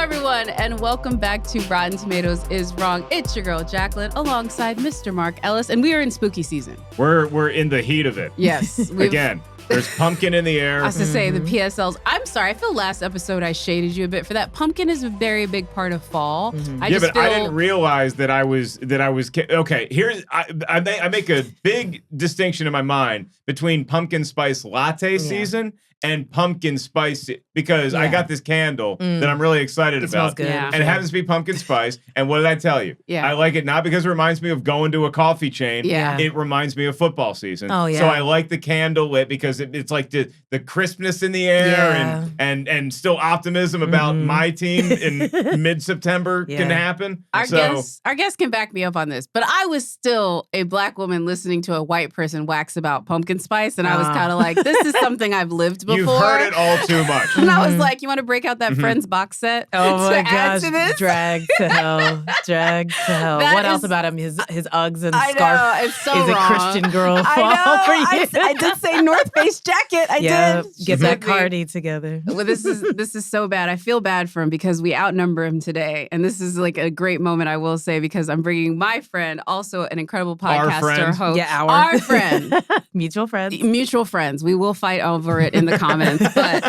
everyone, and welcome back to Rotten Tomatoes is Wrong. It's your girl, Jacqueline, alongside Mr. Mark Ellis, and we are in spooky season. We're in the heat of it. Yes. Again, there's pumpkin in the air. I was to say, the PSLs. I'm sorry, I feel last episode I shaded you a bit for that. Pumpkin is a very big part of fall. I didn't realize that I was okay. Here's I make a big distinction in my mind between pumpkin spice latte season and pumpkin spice, because I got this candle that I'm really excited about. Smells good. Yeah. And it happens to be pumpkin spice. And what did I tell you? Yeah. I like it not because it reminds me of going to a coffee chain. Yeah. It reminds me of football season. Oh, yeah. So I like the candle lit because it's like the crispness in the air and still optimism about my team in mid-September can happen. Our guests can back me up on this, but I was still a black woman listening to a white person wax about pumpkin spice, and I was kind of like, this is something I've lived before. You've heard it all too much. And I was like, you want to break out that Friends box set Oh to my add gosh, to this? drag to hell, drag to hell. That What is- else about him? His Uggs and I scarf know, it's so is wrong. a Christian girl I fall know. for you. I did say North Face jacket. I did. Get that She's with me. Cardi together. Well, this is so bad. I feel bad for him because we outnumber him today, and this is like a great moment, I will say, because I'm bringing my friend, also an incredible podcaster, friend. host, Yeah, our friend, mutual friends. mutual friends. We will fight over it in the comments, but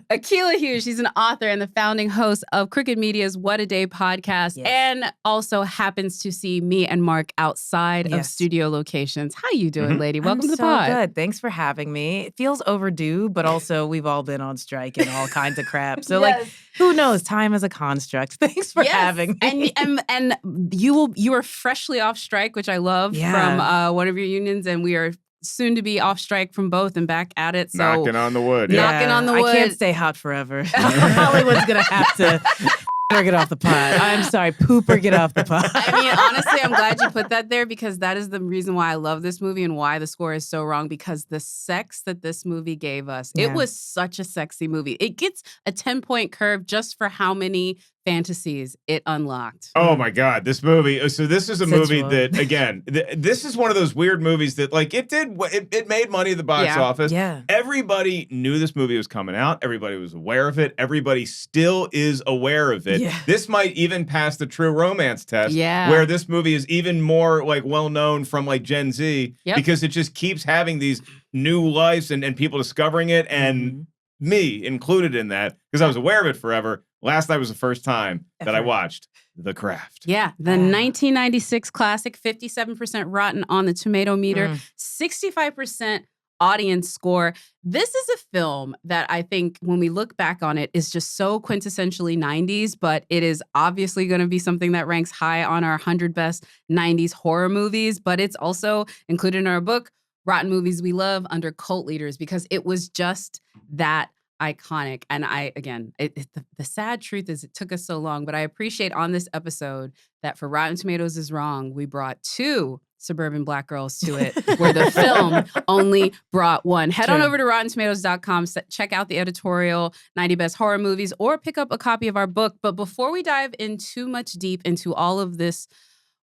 Akilah Hughes, she's an author and the founding host of Crooked Media's What a Day podcast, and also happens to see me and Mark outside of studio locations. How you doing, lady? Welcome to the pod. Good. Thanks for having me. It feels overdue, but also we've all been on strike and all kinds of crap. So like, who knows? Time is a construct. Thanks for having me. And you are freshly off strike, which I love, from one of your unions, and we are soon to be off strike from both and back at it. So Knocking on the wood. Knocking on the wood. I can't stay hot forever. Hollywood's gonna have to get off the pot. I'm sorry, pooper, get off the pot. I mean, honestly, I'm glad you put that there, because that is the reason why I love this movie and why the score is so wrong, because the sex that this movie gave us, it was such a sexy movie. It gets a 10-point curve just for how many fantasies it unlocked. Oh my God, this movie. So this is a movie Sensual. that, again, this is one of those weird movies that, like, it made money at the box office. Yeah. Everybody knew this movie was coming out. Everybody was aware of it. Everybody still is aware of it. Yeah. This might even pass the True Romance test, Yeah. where this movie is even more like well known from like Gen Z, because it just keeps having these new lives and people discovering it, and me included in that, because I was aware of it forever. Last night was the first time that I watched The Craft. Yeah, the 1996 classic, 57% rotten on the tomato meter, 65% audience score. This is a film that I think, when we look back on it, is just so quintessentially 90s, but it is obviously going to be something that ranks high on our 100 best 90s horror movies, but it's also included in our book, Rotten Movies We Love, under cult leaders, because it was just that iconic. And the sad truth is it took us so long, but I appreciate on this episode that for Rotten Tomatoes is Wrong, we brought 2 suburban black girls to it, where the film only brought 1. Head on over to RottenTomatoes.com, check out the editorial, 90 Best Horror Movies, or pick up a copy of our book. But before we dive in too much deep into all of this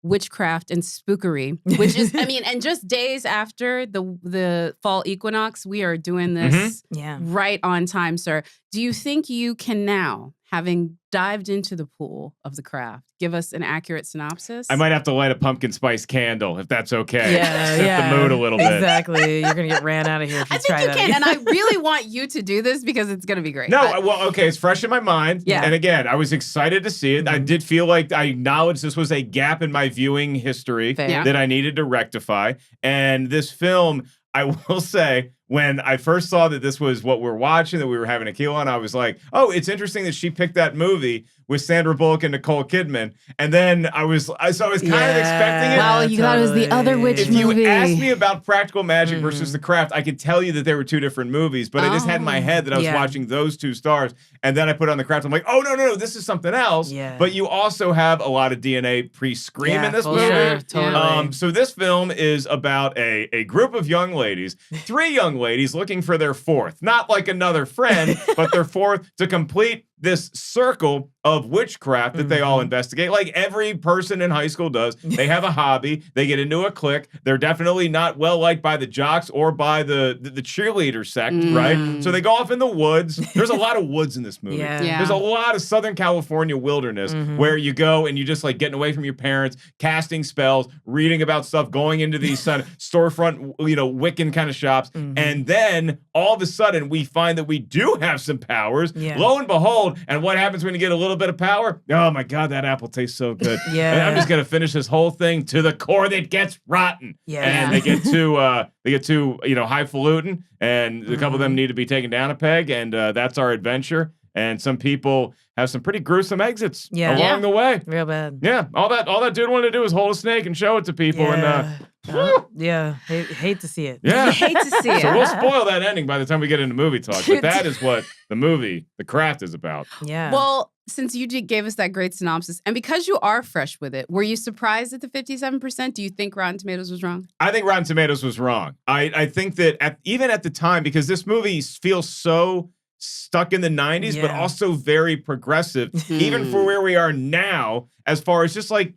witchcraft and spookery, which is, I mean, and just days after the fall equinox, we are doing this right on time, sir. Do you think you can now, having dived into the pool of the craft, give us an accurate synopsis? I might have to light a pumpkin spice candle, if that's okay. Yeah, Set the mood a little bit. Exactly. You're gonna get ran out of here if you try that. I think you can, and I really want you to do this because it's gonna be great. No, well, okay, it's fresh in my mind. Yeah. And again, I was excited to see it. I did feel like I acknowledged this was a gap in my viewing history that I needed to rectify. And this film, I will say, when I first saw that this was what we're watching, that we were having Akilah on, I was like, oh, it's interesting that she picked that movie with Sandra Bullock and Nicole Kidman. And then I was kind of expecting it. Well, you thought it was the other witch movie. If you asked me about Practical Magic versus The Craft, I could tell you that there were 2 different movies, but I just had in my head that I was watching those 2 stars. And then I put on The Craft. I'm like, oh, no, this is something else. Yeah. But you also have a lot of DNA pre-Scream in this movie. Sure, totally. So this film is about a group of young ladies, 3 young ladies looking for their 4th. Not like another friend, but their 4th to complete this circle of witchcraft that they all investigate, like every person in high school does. They have a hobby. They get into a clique. They're definitely not well liked by the jocks or by the cheerleader sect, right? So they go off in the woods. There's a lot of woods in this movie. There's a lot of Southern California wilderness where you go and you just like getting away from your parents, casting spells, reading about stuff, going into these storefront, Wiccan kind of shops. And then all of a sudden we find that we do have some powers. Lo and behold, and what happens when you get a little bit of power? Oh my God, that apple tastes so good. And I'm just gonna finish this whole thing to the core that gets rotten. And they get too highfalutin, and a couple of them need to be taken down a peg, and that's our adventure. And some people have some pretty gruesome exits along the way. Real bad. Yeah, all that dude wanted to do was hold a snake and show it to people, and hate to see it. Yeah, hate to see it. So we'll spoil that ending by the time we get into movie talk. But that is what the movie, The Craft, is about. Yeah. Well, since you gave us that great synopsis, and because you are fresh with it, were you surprised at the 57%? Do you think Rotten Tomatoes was wrong? I think Rotten Tomatoes was wrong. I think that even at the time, because this movie feels so stuck in the 90s, but also very progressive, even for where we are now, as far as just like,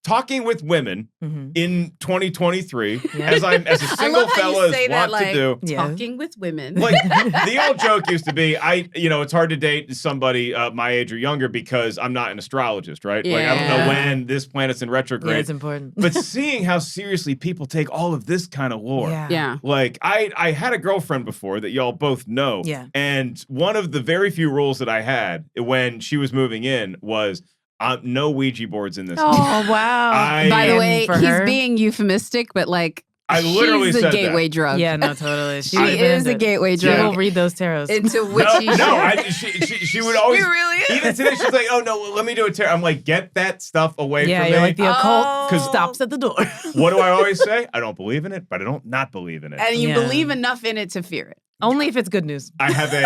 talking with women in 2023, as a single fella to do. Talking with women. Like the old joke used to be, it's hard to date somebody my age or younger because I'm not an astrologist, right? Yeah. Like I don't know when this planet's in retrograde. Yeah, it's important. But seeing how seriously people take all of this kind of lore. Yeah. Like I had a girlfriend before that y'all both know. Yeah. And one of the very few rules that I had when she was moving in was no Ouija boards in this. Oh, wow. By the way, he's being euphemistic, but like, I literally she's said the gateway that. drug. Yeah, no, totally. She is a gateway drug. She will read those tarots. Into witchy she would always. She really is. Even today, she's like, "Oh no, let me do a tarot." I'm like, "Get that stuff away from me." Yeah, like the occult stops at the door. What do I always say? I don't believe in it, but I don't not believe in it. And you believe enough in it to fear it. Only if it's good news. I have a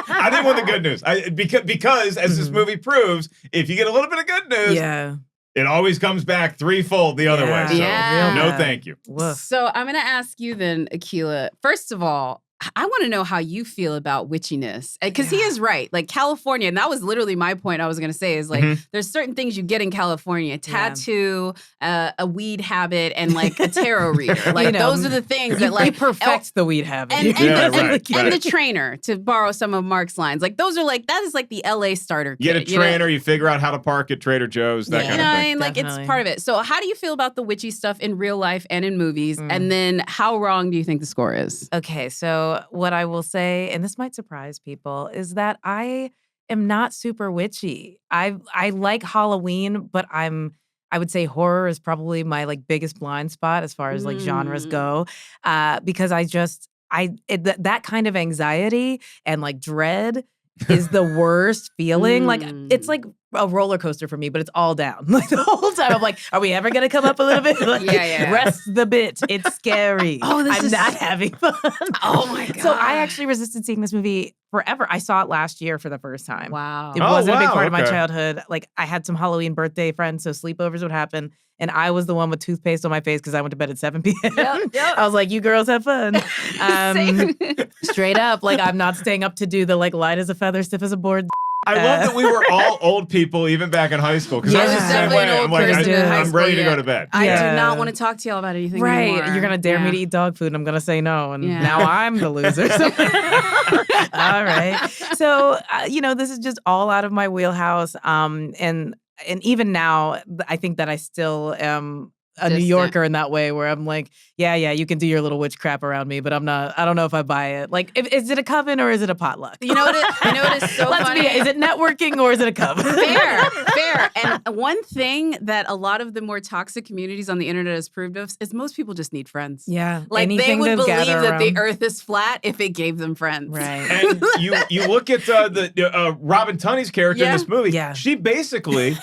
I think one of the good news. Because as this movie proves, if you get a little bit of good news, it always comes back threefold the other way. So no thank you. Woof. So I'm gonna ask you then, Akilah. First of all, I want to know how you feel about witchiness. Because he is right. Like California, and that was literally my point I was going to say, is like, there's certain things you get in California. A tattoo, a weed habit, and like a tarot reader. Like those are the things that like perfect the weed habit. And the trainer, to borrow some of Mark's lines. Like those are like, that is like the LA starter kit. You get a trainer, you figure out how to park at Trader Joe's, that kind of thing. I mean, like it's part of it. So how do you feel about the witchy stuff in real life and in movies? And then how wrong do you think the score is? Okay, so what I will say, and this might surprise people, is that I am not super witchy. I like Halloween, but I would say horror is probably my like biggest blind spot as far as like genres go, because that kind of anxiety and like dread is the worst feeling. Like it's like a roller coaster for me, but it's all down. Like the whole time I'm like, are we ever gonna come up a little bit? Like, rest the bit. It's scary. I'm not having fun. Oh my God. So I actually resisted seeing this movie forever. I saw it last year for the first time. Wow. It wasn't a big part of my childhood. Like I had some Halloween birthday friends, so sleepovers would happen. And I was the one with toothpaste on my face because I went to bed at 7 p.m. Yep. I was like, you girls have fun. Straight up. Like I'm not staying up to do the like light as a feather, stiff as a board. I love that we were all old people even back in high school. Because I was the same way. I'm like, I'm ready to go to bed. I do not want to talk to y'all about anything anymore. You're going to dare me to eat dog food and I'm going to say no. And now I'm the loser. So. All right. So, this is just all out of my wheelhouse. And even now, I think that I still am a New Yorker in that way where I'm like, yeah, you can do your little witch crap around me, but I don't know if I buy it. Like, is it a coven or is it a potluck? You know what is so funny? Is it networking or is it a coven? Fair. And one thing that a lot of the more toxic communities on the internet has proved us is most people just need friends. Yeah. Like they would believe that the earth is flat if it gave them friends. Right. And you look at the Robin Tunney's character in this movie. Yeah. She basically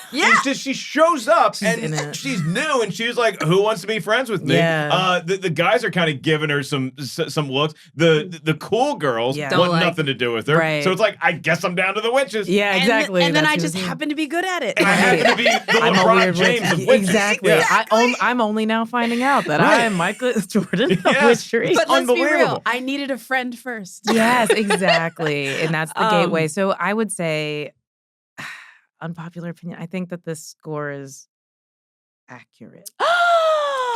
she shows up she's and she's new and she's like, who wants to be friends with me? Yeah. The guys are kind of giving her some looks. The cool girls want nothing to do with her. Right. So it's like, I guess I'm down to the witches. Yeah, exactly. And then I just happen to be good at it. And I happen to be the LeBron James of witches. Exactly. I'm only now finding out that I am Michael Jordan of witchery. But let's be real. I needed a friend first. Yes, exactly. And that's the gateway. So I would say, unpopular opinion, I think that this score is accurate.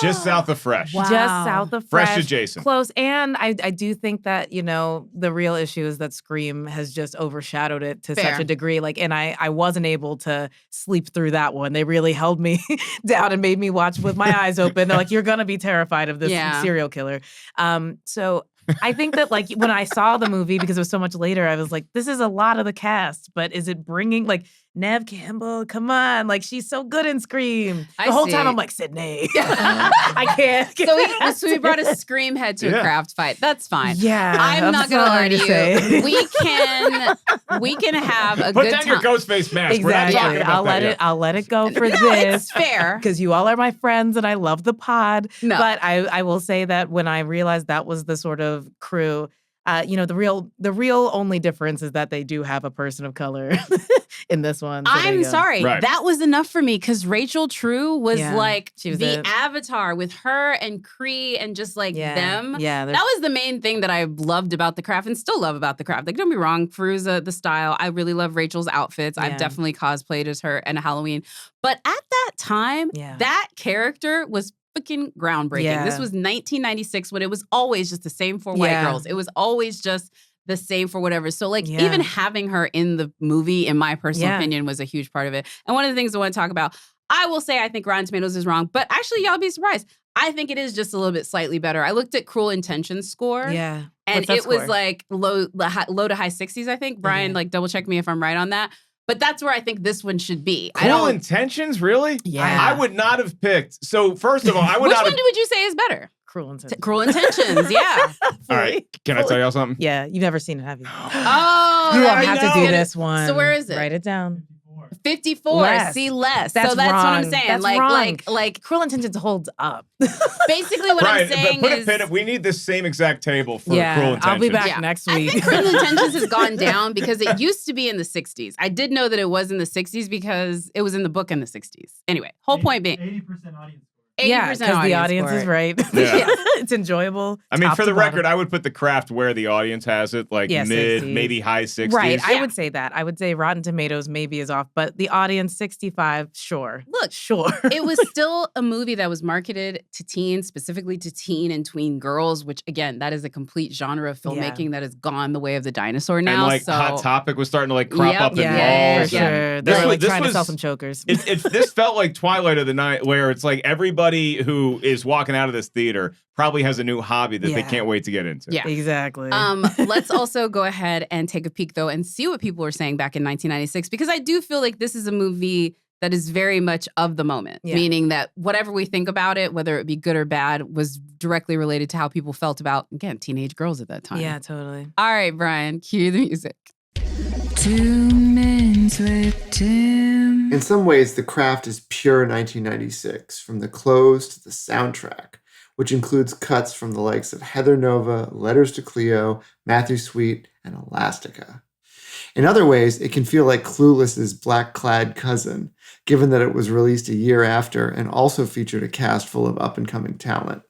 Just south of fresh. Wow. Just south of fresh. Fresh adjacent. Close. And I do think that, the real issue is that Scream has just overshadowed it to such a degree. Like, and I wasn't able to sleep through that one. They really held me down and made me watch with my eyes open. They're like, you're going to be terrified of this serial killer. So I think that, like, when I saw the movie, because it was so much later, I was like, this is a lot of the cast, but is it bringing, like, Neve Campbell, come on. Like, she's so good in Scream. The whole time I'm like, Sydney. I can't. So we brought a Scream head to a craft fight. That's fine. Yeah. I'm not going to lie to you. We can have a Put good time. Put down your ghost face mask. Exactly. We're not talking about I'll let it go for this. It's fair. Because you all are my friends and I love the pod. No. But I will say that when I realized that was the sort of crew, the real only difference is that they do have a person of color in this one. So I'm sorry. Right. That was enough for me because Rachel True was like she was the avatar with her and Cree and just like them. Yeah. That was the main thing that I loved about The Craft and still love about The Craft. Like, don't be wrong, Fairuza, the style. I really love Rachel's outfits. I've definitely cosplayed as her in a Halloween. But at that time, that character was freaking groundbreaking. Yeah. This was 1996 when it was always just the same four white girls. It was always just the same for whatever. So like even having her in the movie, in my personal opinion, was a huge part of it. And one of the things I want to talk about, I will say I think Rotten Tomatoes is wrong, but actually y'all be surprised. I think it is just a little bit slightly better. I looked at Cruel Intentions score. Yeah. And it was like low to high 60s, I think. Brian, like double check me if I'm right on that. But that's where I think this one should be. Cruel Intentions, really? Yeah. I would not have picked. So first of all, I would Which not one have... would you say is better? Cruel Intentions. Cruel Intentions, yeah. All right. Can I tell y'all something? Yeah. You've never seen it, have you? Oh, you won't have to do this one. So where is it? Write it down. 54. Less. See less. That's so that's wrong. what I'm saying. That's like, wrong. like Cruel Intentions holds up. Basically, what I'm saying but put is, a pin. We need this same exact table for Cruel Intentions. I'll be back next week. I think Cruel Intentions has gone down because it used to be in the 60s. I did know that it was in the 60s because it was in the book in the 60s. Anyway, whole point being 80% audience. 80% because the audience is right. Yeah. It's enjoyable. I mean, top for to the record, bottom. I would put The Craft where the audience has it, like mid, 60s. maybe high 60s. Right. I would say that. I would say Rotten Tomatoes maybe is off, but the audience 65, sure. Look, sure. It was still a movie that was marketed to teens, specifically to teen and tween girls, which again, that is a complete genre of filmmaking that has gone the way of the dinosaur now. And like so, Hot Topic was starting to like crop up in malls. For sure. and They're like trying to sell some chokers. This felt like Twilight of the Night, where it's like everybody who is walking out of this theater probably has a new hobby that they can't wait to get into. Yeah, exactly. Let's also go ahead and take a peek though and see what people were saying back in 1996, because I do feel like this is a movie that is very much of the moment, meaning that whatever we think about it, whether it be good or bad, was directly related to how people felt about, again, teenage girls at that time. Yeah, totally. All right, Brian, cue the music. 2 Minutes with Tim. In some ways, The Craft is pure 1996, from the clothes to the soundtrack, which includes cuts from the likes of Heather Nova, Letters to Cleo, Matthew Sweet, and Elastica. In other ways, it can feel like Clueless's black-clad cousin, given that it was released a year after and also featured a cast full of up-and-coming talent.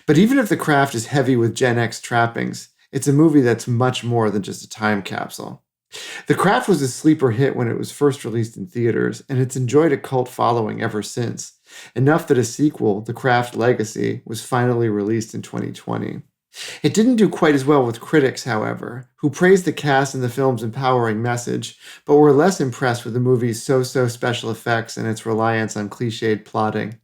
But even if The Craft is heavy with Gen X trappings, it's a movie that's much more than just a time capsule. The Craft was a sleeper hit when it was first released in theaters, and it's enjoyed a cult following ever since, enough that a sequel, The Craft Legacy, was finally released in 2020. It didn't do quite as well with critics, however, who praised the cast and the film's empowering message, but were less impressed with the movie's so-so special effects and its reliance on cliched plotting.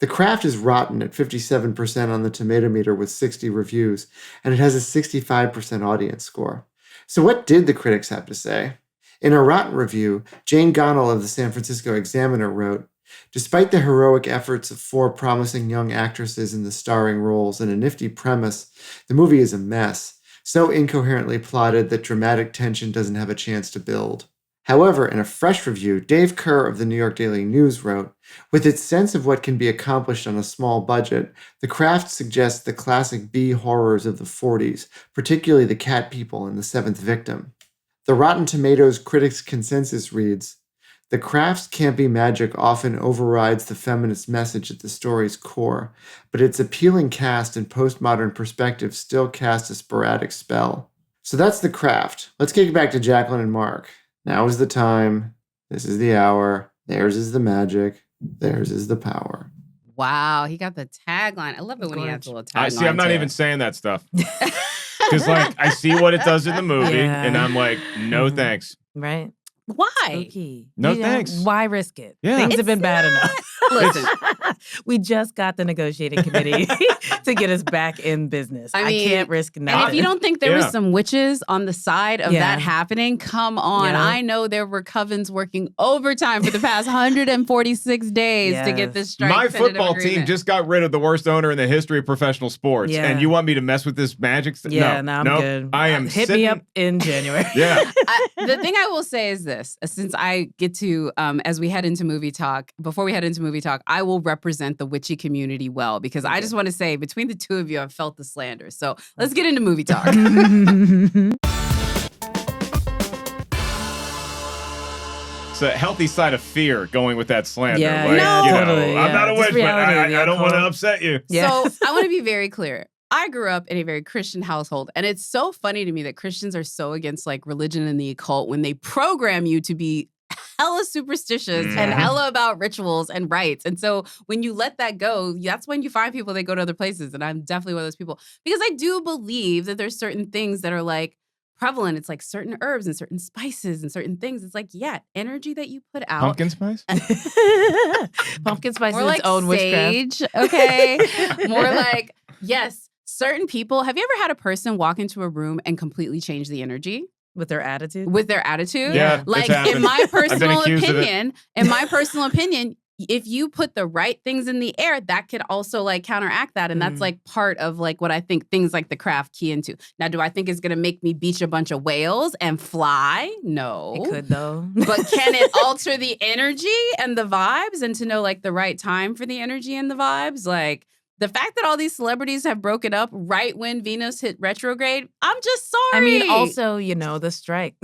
The Craft is rotten at 57% on the Tomato Meter with 60 reviews, and it has a 65% audience score. So what did the critics have to say? In a rotten review, Jane Gonnell of the San Francisco Examiner wrote, "Despite the heroic efforts of 4 promising young actresses in the starring roles and a nifty premise, the movie is a mess, so incoherently plotted that dramatic tension doesn't have a chance to build. However, in a fresh review, Dave Kerr of the New York Daily News wrote, with its sense of what can be accomplished on a small budget, The Craft suggests the classic B horrors of the 40s, particularly The Cat People and The Seventh Victim. The Rotten Tomatoes critics' consensus reads, The Craft's campy magic often overrides the feminist message at the story's core, but its appealing cast and postmodern perspective still cast a sporadic spell. So that's The Craft. Let's kick it back to Jacqueline and Mark. Now is the time. This is the hour. Theirs is the magic. Theirs is the power. Wow, he got the tagline. I love it when he adds a little tagline. I'm not even saying that stuff. Because I see what it does in the movie, and I'm like, no thanks. Right. Why? Spooky. No thanks. Why risk it? Yeah. Things have been bad enough. Listen, we just got the negotiating committee to get us back in business. I can't risk nothing. and if you don't think there was some witches on the side of that happening, come on. Yeah. I know there were covens working overtime for the past 146 days to get this strike. My football team just got rid of the worst owner in the history of professional sports. Yeah. And you want me to mess with this magic stuff? Yeah, no, I'm good. I am Hit me up in January. Yeah. The thing I will say is this, since I get to, as we head into movie talk, before we head into movie talk, I will represent the witchy community well, because I just want to say, between the two of you, I've felt the slander. So let's get into movie talk. It's a healthy side of fear going with that slander. Yeah, like, no. you know, Totally, I'm not a Just witch, but reality, I don't want to cool. upset you. Yeah. So I want to be very clear. I grew up in a very Christian household, and it's so funny to me that Christians are so against like religion and the occult when they program you to be hella superstitious and hella about rituals and rites. And so when you let that go, that's when you find people that go to other places. And I'm definitely one of those people, because I do believe that there's certain things that are like prevalent. It's like certain herbs and certain spices and certain things. It's like, energy that you put out. Pumpkin spice? Pumpkin spice More is like its own witchcraft. sage, okay? More like, yes, certain people. Have you ever had a person walk into a room and completely change the energy? With their attitude? With their attitude? Yeah, Like, it's happened. in my personal accused of it. opinion, if you put the right things in the air, that could also like counteract that. And that's like part of like what I think things like The Craft key into. Now, do I think it's going to make me beach a bunch of whales and fly? No. It could, though. But can it alter the energy and the vibes, and to know like the right time for the energy and the vibes? Like, the fact that all these celebrities have broken up right when Venus hit retrograde, I'm just sorry. I mean, also, the strike.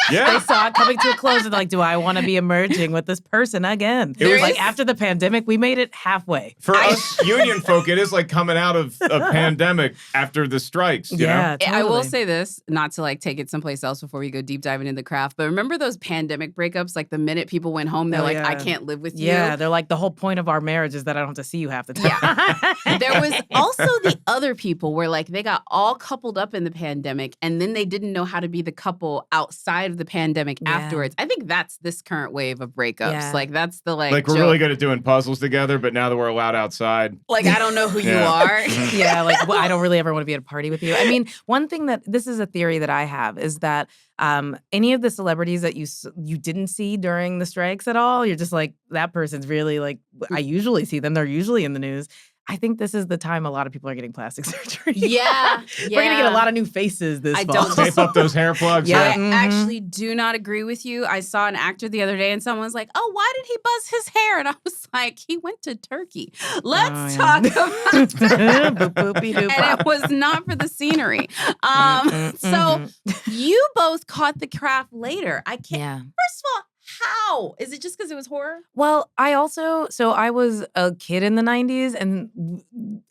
Yeah. They saw it coming to a close and like, do I want to be emerging with this person again? It was like after the pandemic, we made it halfway. For us union folk, it is like coming out of a pandemic after the strikes. You know? I will say this, not to like take it someplace else before we go deep diving into The Craft, but remember those pandemic breakups? Like the minute people went home, they're like, I can't live with you. Yeah, they're like, the whole point of our marriage is that I don't have to see you half the time. Yeah. There was also the other people where like they got all coupled up in the pandemic, and then they didn't know how to be the couple outside of the pandemic afterwards. I think that's this current wave of breakups. Yeah. Like that's the like Like we're joke. really good at doing puzzles together, but now that we're allowed outside. Like, I don't know who you Yeah. are. Yeah, like I don't really ever want to be at a party with you. I mean, one thing this is a theory that I have is that any of the celebrities that you didn't see during the strikes at all, you're just like, that person's really like, I usually see them. They're usually in the news. I think this is the time a lot of people are getting plastic surgery. Yeah. We're going to get a lot of new faces this I fall. don't Tape up those hair plugs. Yeah. I actually do not agree with you. I saw an actor the other day and someone was like, oh, why did he buzz his hair? And I was like, he went to Turkey. Let's talk about that. Boop, boopy, doop, And bop. it was not for the scenery. So you both caught The Craft later. I can't. Yeah. First of all, how? Is it just because it was horror? Well, I was a kid in the 90s, and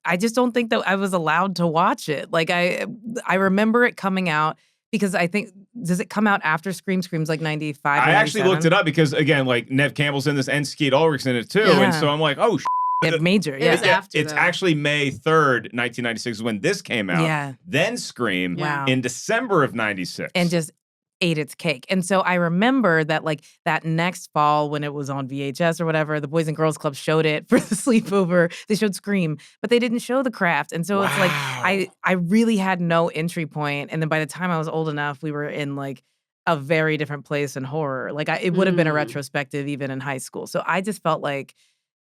I just don't think that I was allowed to watch it. Like, I remember it coming out because I think, does it come out after Scream? Scream's like 95 I actually 97? looked it up because, again, like Nev Campbell's in this and Skeet Ulrich's in it too. Yeah. And so I'm like, oh, Yeah, major, It was yeah. after, it's though. actually May 3rd, 1996 is when this came out. Yeah. Then Scream Wow. in December of 96. And just ate its cake. And so I remember that like that next fall when it was on VHS or whatever, the Boys and Girls Club showed it for the sleepover. They showed Scream, but they didn't show The Craft. And so it's like I really had no entry point. And then by the time I was old enough, we were in like a very different place in horror. Like it would have been a retrospective even in high school. So I just felt like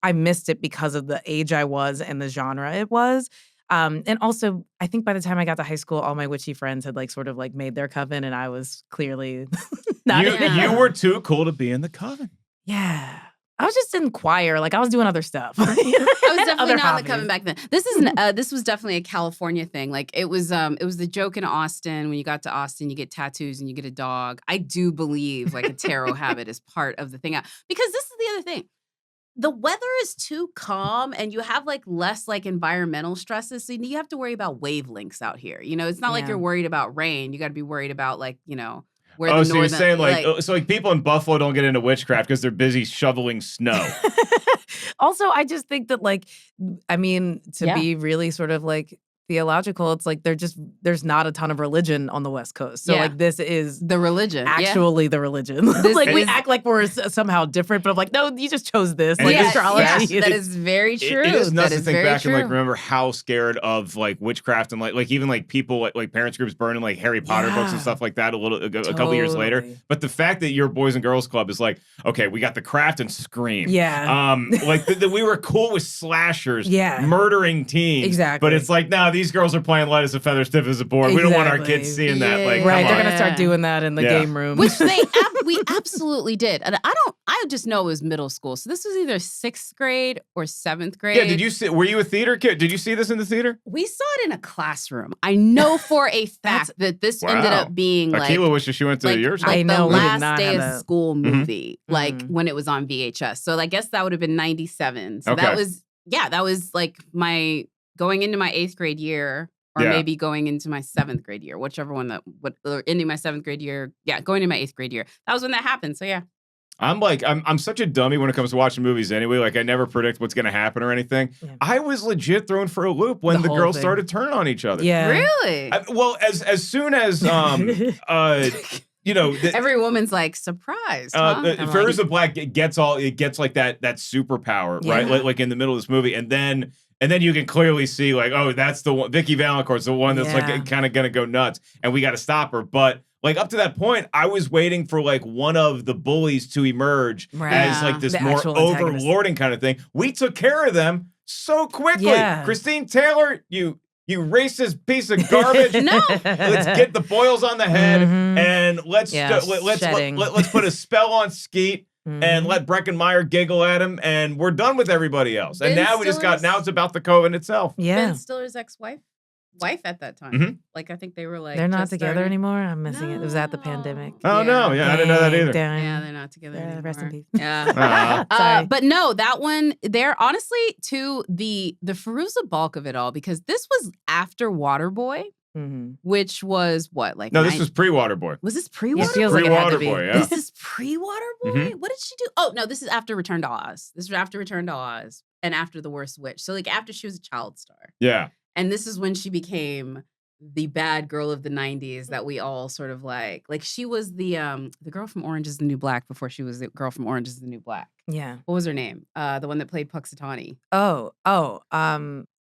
I missed it because of the age I was and the genre it was. And also, I think by the time I got to high school, all my witchy friends had like sort of like made their coven, and I was clearly Not even. You were too cool to be in the coven. Yeah. I was just in choir. Like, I was doing other stuff. I was definitely Other not in the hobbies. coven back then. This was definitely a California thing. Like it was the joke in Austin. When you got to Austin, you get tattoos and you get a dog. I do believe like a tarot habit is part of the thing. Because this is the other thing. The weather is too calm and you have like less like environmental stresses. So you have to worry about wavelengths out here. You know, it's not like Yeah. you're worried about rain. You got to be worried about like, you know, where Oh, the so you're northern, saying like people in Buffalo don't get into witchcraft because they're busy shoveling snow. Also, I just think that, like, I mean, to Yeah. be really sort of like theological, it's like there's not a ton of religion on the West Coast. So Yeah. like this is the religion. actually the religion. This Like we is- act like we're somehow different, but I'm like, no, you just chose this. And Like it is- astrology. Yes, that is very true. It is nuts That to is think very back true. and like remember how scared of like witchcraft and like even like people like parents groups burning like Harry Potter books and Yeah. stuff like that a couple years later. Totally. But the fact that your Boys and Girls Club is like, okay, we got the craft and Scream. Yeah. Like we were cool with slashers, Yeah. murdering teens. Exactly. But it's like, nah, these girls are playing light as a feather, stiff as a board. We don't want our Exactly. kids seeing that. Like, Right, come they're on. gonna start doing that in the Yeah. game room. Which we absolutely did. And I just know it was middle school. So this was either 6th grade or 7th grade. Yeah, did you see? Were you a theater kid? Did you see this in the theater? We saw it in a classroom. I know for a fact that this ended Wow. up being like Akila wishes she went to your school. I know, the we did last not day have of that. school movie, like Mhm. when it was on VHS. So I guess that would have been 97. So Okay. that was like my going into my 8th grade year, or Yeah. maybe going into my 7th grade year, whichever one or ending my 7th grade year. Yeah, going into my 8th grade year. That was when that happened. So yeah. I'm such a dummy when it comes to watching movies anyway. Like I never predict what's gonna happen or anything. Yeah. I was legit thrown for a loop when The the whole girls thing. started turning on each other. Yeah. Really? Well, as soon as you know, Every woman's like surprised. Fairuza Black gets like that superpower, right? Yeah. Like in the middle of this movie, and then you can clearly see like, oh, that's the one. Vicky Valancourt's the one that's Yeah. like kind of gonna go nuts, and we got to stop her. But like up to that point, I was waiting for like one of the bullies to emerge Right. as Yeah. like this The more actual antagonist. overlording kind of thing. We took care of them so quickly. Yeah. Christine Taylor, you racist piece of garbage. No. Let's get the boils on the head Mhm. and let's Yeah, shedding. let's put a spell on Skeet Mhm. and let Breckenmeyer giggle at him, and we're done with everybody else. And Ben now we just got Stiller's- now it's about the Coven itself. Yeah. Ben Stiller's ex-wife at that time. Mhm. Like I think they were like They're not just together starting- anymore. I'm missing it. It was at the pandemic. Oh no, yeah, I didn't know that either. Dang, Yeah, they're not together Yeah, anymore. rest in peace. Yeah. Sorry. But no, that one, they're honestly to the Fairuza bulk of it all, because this was after Waterboy, Mhm. which was what, like No, this was pre-Waterboy. was this Yeah, pre-Waterboy? it feels like it had to be. Pre-Waterboy, yeah. This is pre-Waterboy? What did she do? Oh, no, this is after Return to Oz. This is after Return to Oz and after The Worst Witch. So like after she was a child star. Yeah. And this is when she became the bad girl of the 90s that we all sort of like she was the girl from Orange is the New Black before she was the girl from Orange is the New Black. Yeah. What was her name? The one that played Puxatawny.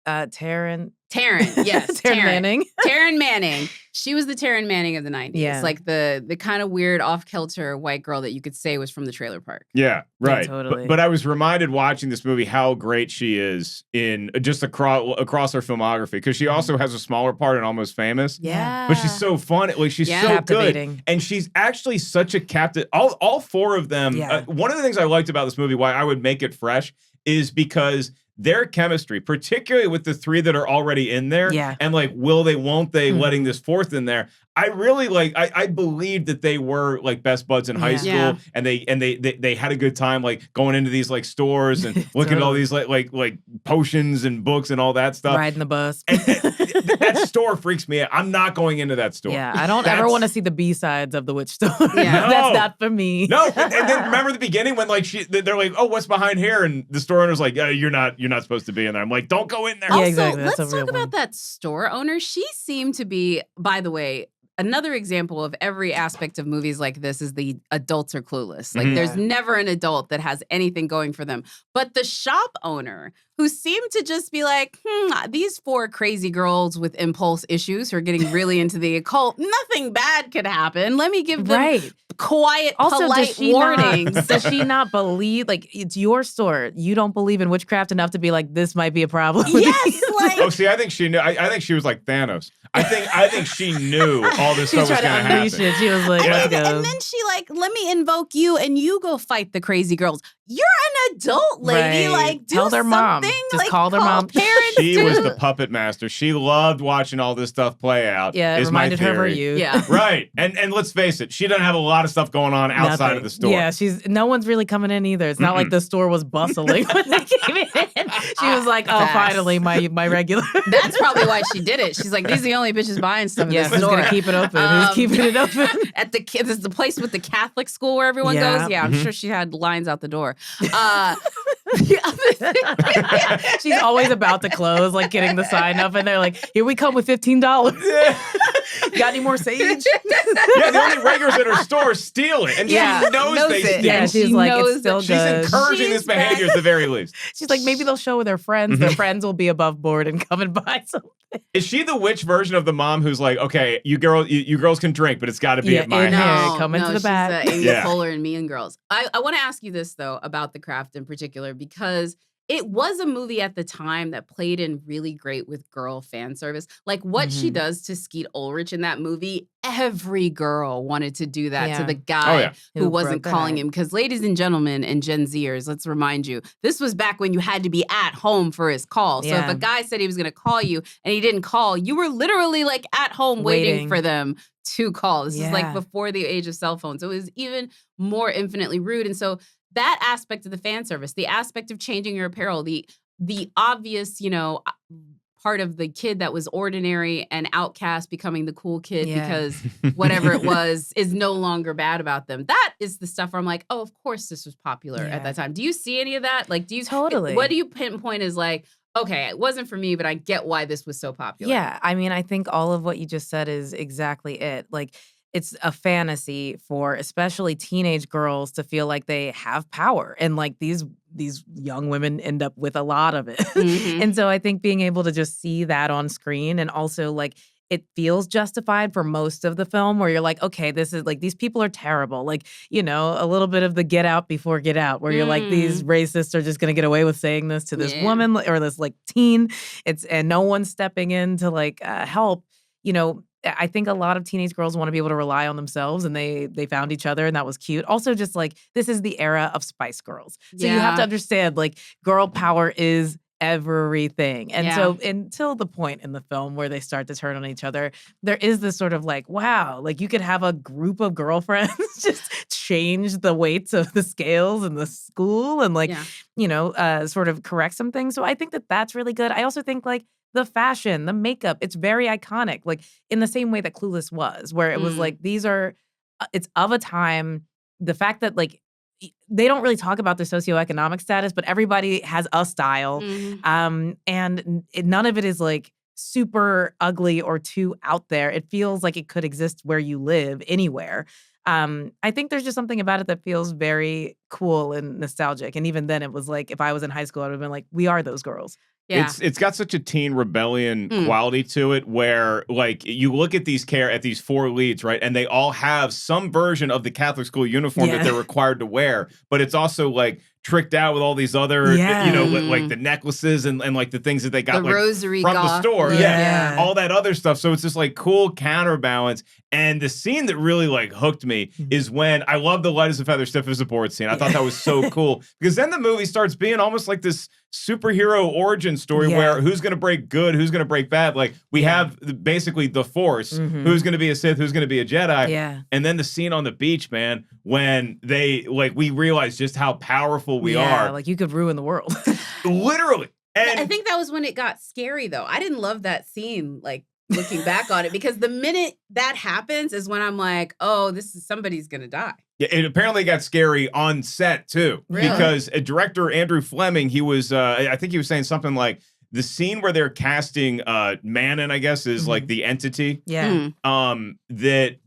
Taryn. Taryn, yes. Taryn Manning. Taryn Manning. She was the Taryn Manning of the 90s. Yeah. Like the kind of weird off-kilter white girl that you could say was from the trailer park. Yeah, right. totally. But I was reminded watching this movie how great she is in just across her filmography, because she also has a smaller part in Almost Famous. Yeah. But she's so fun. Like she's Yeah. so good, Captivating. and she's actually such a captain. All four of them. Yeah. One of the things I liked about this movie, why I would make it fresh, is because their chemistry, particularly with the three that are already in there, Yeah. and like will they, won't they, Mhm. letting this fourth in there. I really I believed that they were like best buds in high Yeah. school, Yeah. and they had a good time like going into these like stores and looking at all Totally. these like potions and books and all that stuff. Riding the bus. And that store freaks me out. I'm not going into that store. Yeah, I don't ever That's- want to see the B sides of the witch store. Yeah. No. That's not for me. No, and then remember the beginning when like they're like, oh, what's behind here? And the store owner's like, you're not supposed to be in there. I'm like, don't go in there. Yeah, Also, exactly. That's let's a real talk about one. that store owner. She seemed to be, by the way, another example of every aspect of movies like this is the adults are clueless. Like Mhm. there's never an adult that has anything going for them. But the shop owner, who seemed to just be like, these four crazy girls with impulse issues who are getting really into the occult, nothing bad could happen. Let me give them Right. quiet, Also, polite warnings. Does she not believe, like, it's your store. You don't believe in witchcraft enough to be like, this might be a problem. Yes, like. Oh, see, I think she knew. I think she was like Thanos. I think she knew all this stuff was going to happen. She was like, let's go. And then she like, let me invoke you and you go fight the crazy girls. You're an adult, lady. Right. Like, do Tell their mom. something. Just like, call their mom. Parents. She was the puppet master. She loved watching all this stuff play out. Yeah, it is my reminded her of her theory. youth. Yeah. Right. And let's face it, she doesn't have a lot of stuff going on outside Nothing. of the store. Yeah, no one's really coming in either. It's not like the store was bustling when they came in. She was like, oh, Facts. finally, my regular. That's probably why she did it. She's like, these are the only bitches buying stuff in Yeah, this who's store. going to keep it open? Who's keeping it open? At this is the place with the Catholic school where everyone Yeah. goes. Yeah, I'm sure she had lines out the door. She's always about to close, like getting the sign up, and they're like, here we come with $15. Got any more sage? Yeah, the only regulars in her store steal it. And she knows they it. steal. Yeah, she's She like, knows it's still that She's good. encouraging this behavior at the very least. She's like, maybe they'll show with their friends. Their friends will be above board and come and buy something. Is she the witch version of the mom who's like, okay, you girls can drink, but it's got to be at my in house? here. Come into the she's back. Amy Yeah. Poehler and Mean Girls. I want to ask you this though about The Craft in particular because it was a movie at the time that played in really great with girl fan service. Like what she does to Skeet Ulrich in that movie, every girl wanted to do that to the guy who wasn't calling him. Because ladies and gentlemen and Gen Zers, let's remind you, this was back when you had to be at home for his call. So if a guy said he was going to call you and he didn't call, you were literally like at home waiting for them to call. This is like before the age of cell phones. So it was even more infinitely rude. And so that aspect of the fan service, the aspect of changing your apparel, the obvious, part of the kid that was ordinary and outcast becoming the cool kid because whatever it was is no longer bad about them. That is the stuff where I'm like, oh, of course this was popular at that time. Do you see any of that? Like, do you Totally. What do you pinpoint as like, okay, it wasn't for me, but I get why this was so popular. Yeah, I mean, I think all of what you just said is exactly it. Like, it's a fantasy for especially teenage girls to feel like they have power. And like these young women end up with a lot of it. And so I think being able to just see that on screen and also like it feels justified for most of the film where you're like, okay, this is like, these people are terrible. Like, a little bit of the Get Out before Get Out where you're like, these racists are just going to get away with saying this to this woman or this like teen. And no one's stepping in to like help, I think a lot of teenage girls want to be able to rely on themselves and they found each other and that was cute. Also just like, this is the era of Spice Girls. So you have to understand like girl power is everything. And so until the point in the film where they start to turn on each other, there is this sort of like, wow, like you could have a group of girlfriends just change the weights of the scales in the school and like, sort of correct some things. So I think that that's really good. I also think like the fashion, the makeup, it's very iconic, like in the same way that Clueless was, where it was like, it's of a time, the fact that like, they don't really talk about their socioeconomic status, but everybody has a style. And none of it is like super ugly or too out there. It feels like it could exist where you live anywhere. I think there's just something about it that feels very cool and nostalgic. And even then it was like, if I was in high school, I would have been like, we are those girls. Yeah. It's got such a teen rebellion quality to it where like you look at these four leads, right? And they all have some version of the Catholic school uniform that they're required to wear, but it's also like tricked out with all these other, like the necklaces and like the things that they got the like, rosary from goth. the store. Yeah. All that other stuff. So it's just like cool counterbalance. And the scene that really like hooked me is when I love the light as a feather, stiff as a board scene. I thought that was so cool because then the movie starts being almost like this superhero origin story where who's going to break good, who's going to break bad. Like we have basically the Force, who's going to be a Sith, who's going to be a Jedi. Yeah. And then the scene on the beach, man, when we realize just how powerful we are. Like you could ruin the world. Literally. And I think that was when it got scary though. I didn't love that scene, like looking back on it, because the minute that happens is when I'm like, oh, somebody's going to die. Yeah, it apparently got scary on set too, because director Andrew Fleming, he was, I think he was saying something like the scene where they're casting Manon, I guess, is like the entity. Yeah. That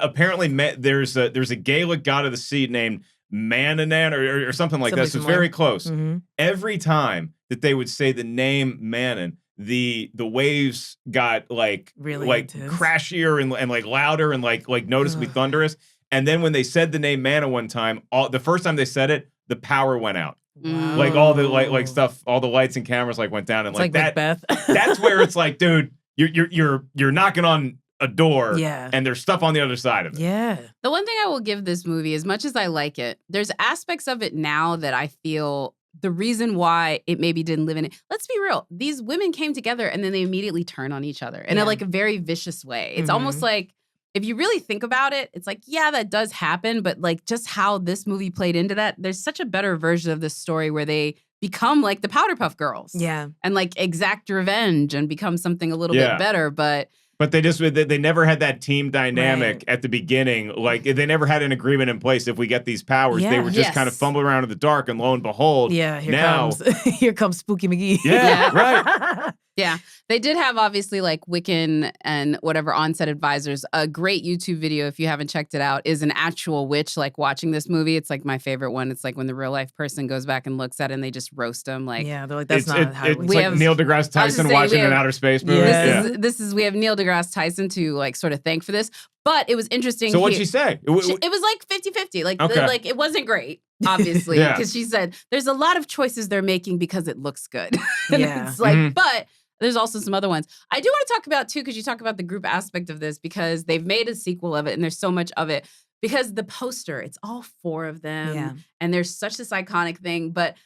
apparently there's a Gaelic god of the sea named Mananan or something like that. So it's very close. Every time that they would say the name Manon, the waves got like really like intense. crashier and like louder and like noticeably thunderous. And then when they said the name Mana one time, the first time they said it, the power went out. Wow. Like all the like stuff, all the lights and cameras like went down, and It's like that. Macbeth. That's where it's like, dude, you're knocking on a door, Yeah. and there's stuff on the other side of it. Yeah. The one thing I will give this movie, as much as I like it, there's aspects of it now that I feel the reason why it maybe didn't live in it. Let's be real. These women came together and then they immediately turn on each other in a like a very vicious way. It's almost like, if you really think about it, it's like, yeah, that does happen. But like just how this movie played into that, there's such a better version of this story where they become like the Powderpuff Girls. Yeah. And like exact revenge and become something a little bit better. But they never had that team dynamic at the beginning. Like they never had an agreement in place. If we get these powers, they were just kind of fumbling around in the dark, and lo and behold, here comes Spooky McGee. Yeah, right. Yeah, they did have obviously like Wiccan and whatever on-set advisors. A great YouTube video, if you haven't checked it out, is an actual witch like watching this movie. It's like my favorite one. It's like when the real life person goes back and looks at it and they just roast them. Like, yeah, they're like, that's not how it's like Neil deGrasse Tyson watching an outer space movie. We have Neil deGrasse Tyson to like sort of thank for this. But it was interesting. So what'd she say? It was like 50-50. Like, like it wasn't great, obviously, because she said there's a lot of choices they're making because it looks good. It's like, but there's also some other ones. I do want to talk about, too, because you talk about the group aspect of this, because they've made a sequel of it, and there's so much of it. Because the poster, it's all four of them, and there's such this iconic thing. But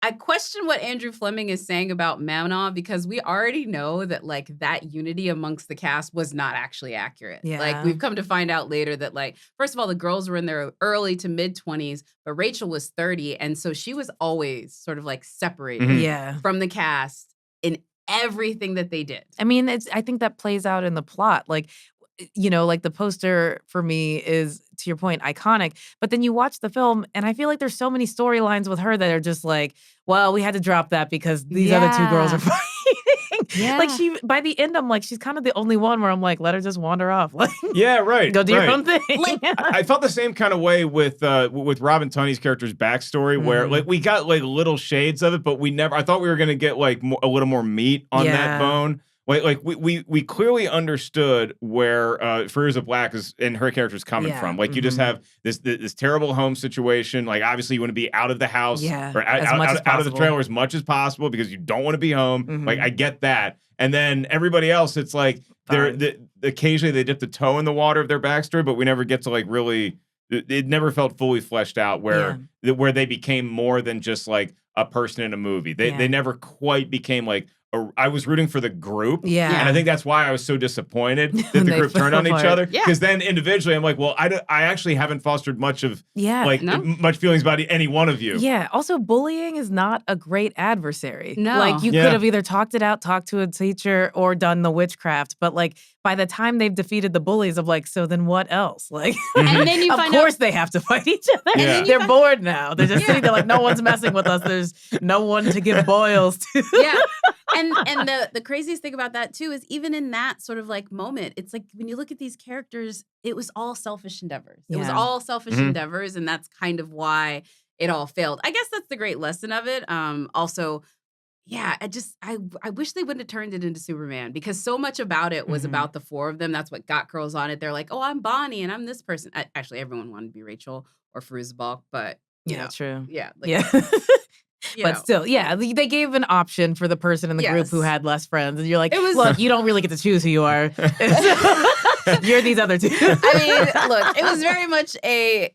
I question what Andrew Fleming is saying about Mana, because we already know that, like, that unity amongst the cast was not actually accurate. Yeah. Like, we've come to find out later that, like, first of all, the girls were in their early to mid-20s, but Rachel was 30, and so she was always sort of, like, separated from the cast in everything that they did. I mean, I think that plays out in the plot. Like, you know, like the poster for me is, to your point, iconic. But then you watch the film, and I feel like there's so many storylines with her that are just like, well, we had to drop that because these other two girls are fighting. Like by the end, I'm like, she's kind of the only one where I'm like, let her just wander off. Like, go do your own thing. Like, I felt the same kind of way with Robin Tunney's character's backstory, where like we got like little shades of it, but I thought we were gonna get like a little more meat on that bone. Like we clearly understood where Fairuza Balk and her character is coming from. Like you just have this terrible home situation. Like obviously you want to be out of the house or out of the trailer as much as possible because you don't want to be home. Like I get that. And then everybody else, it's like occasionally they dip the toe in the water of their backstory, but we never get to like really. It never felt fully fleshed out where they became more than just like a person in a movie. They never quite became like. I was rooting for the group, and I think that's why I was so disappointed that the group turned on each other. Because then individually, I'm like, well, I actually haven't fostered much of much feelings about any one of you. Yeah. Also, bullying is not a great adversary. No, like you could have either talked it out, talked to a teacher, or done the witchcraft. But like by the time they've defeated the bullies, of like, so then what else? Like, and then you of course they have to fight each other. Yeah. They're bored now. They're just sitting there like, no one's messing with us. There's no one to give boils to. Yeah. And the craziest thing about that too is even in that sort of like moment, it's like when you look at these characters, it was all selfish endeavors. It was all selfish endeavors, and that's kind of why it all failed. I guess that's the great lesson of it. Also, yeah, I wish they wouldn't have turned it into Superman, because so much about it was about the four of them. That's what got girls on it. They're like, oh, I'm Bonnie and I'm this person. Actually, everyone wanted to be Rachel or Fairuza Balk, but you know, true. Yeah, But still, they gave an option for the person in the group who had less friends. And you're like, look, you don't really get to choose who you are. You're these other two. I mean, look, it was very much